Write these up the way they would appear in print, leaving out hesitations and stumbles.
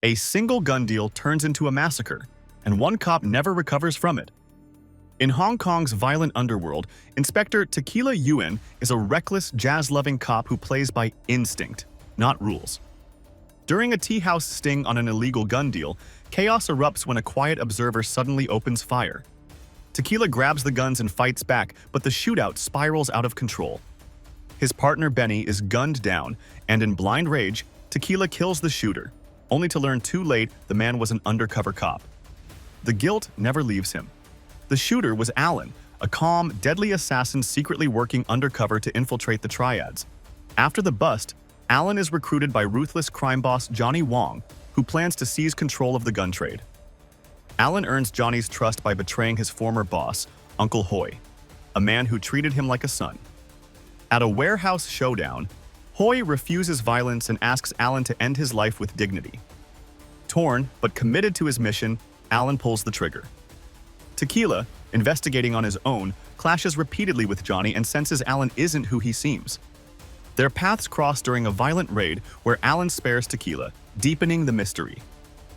A single gun deal turns into a massacre, and one cop never recovers from it. In Hong Kong's violent underworld, Inspector Tequila Yuen is a reckless, jazz-loving cop who plays by instinct, not rules. During a tea house sting on an illegal gun deal, chaos erupts when a quiet observer suddenly opens fire. Tequila grabs the guns and fights back, but the shootout spirals out of control. His partner Benny is gunned down, and in blind rage, Tequila kills the shooter, only to learn too late the man was an undercover cop. The guilt never leaves him. The shooter was Alan, a calm, deadly assassin secretly working undercover to infiltrate the triads. After the bust, Alan is recruited by ruthless crime boss Johnny Wong, who plans to seize control of the gun trade. Alan earns Johnny's trust by betraying his former boss, Uncle Hoy, a man who treated him like a son. At a warehouse showdown, Hoy refuses violence and asks Alan to end his life with dignity. Torn, but committed to his mission, Alan pulls the trigger. Tequila, investigating on his own, clashes repeatedly with Johnny and senses Alan isn't who he seems. Their paths cross during a violent raid where Alan spares Tequila, deepening the mystery.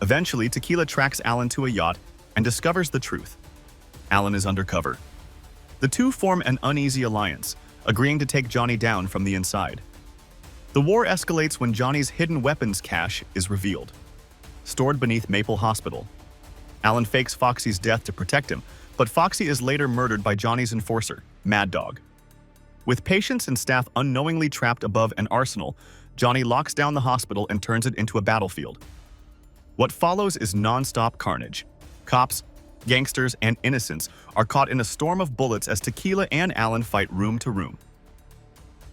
Eventually, Tequila tracks Alan to a yacht and discovers the truth. Alan is undercover. The two form an uneasy alliance, agreeing to take Johnny down from the inside. The war escalates when Johnny's hidden weapons cache is revealed, stored beneath Maple Hospital. Alan fakes Foxy's death to protect him, but Foxy is later murdered by Johnny's enforcer, Mad Dog. With patients and staff unknowingly trapped above an arsenal, Johnny locks down the hospital and turns it into a battlefield. What follows is nonstop carnage. Cops, gangsters, and innocents are caught in a storm of bullets as Tequila and Alan fight room to room.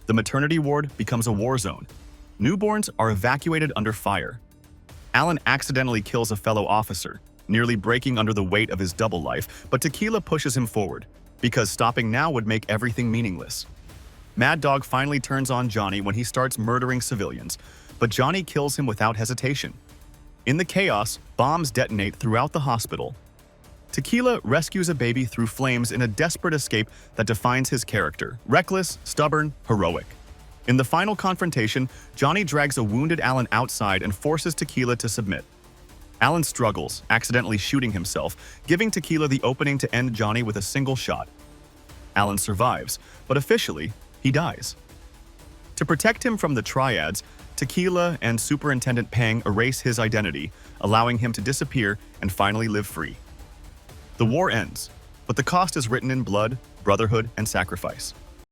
The maternity ward becomes a war zone. Newborns are evacuated under fire. Alan accidentally kills a fellow officer, nearly breaking under the weight of his double life, but Tequila pushes him forward, because stopping now would make everything meaningless. Mad Dog finally turns on Johnny when he starts murdering civilians, but Johnny kills him without hesitation. In the chaos, bombs detonate throughout the hospital. Tequila rescues a baby through flames in a desperate escape that defines his character: reckless, stubborn, heroic. In the final confrontation, Johnny drags a wounded Alan outside and forces Tequila to submit. Alan struggles, accidentally shooting himself, giving Tequila the opening to end Johnny with a single shot. Alan survives, but officially, he dies. To protect him from the triads, Tequila and Superintendent Pang erase his identity, allowing him to disappear and finally live free. The war ends, but the cost is written in blood, brotherhood, and sacrifice.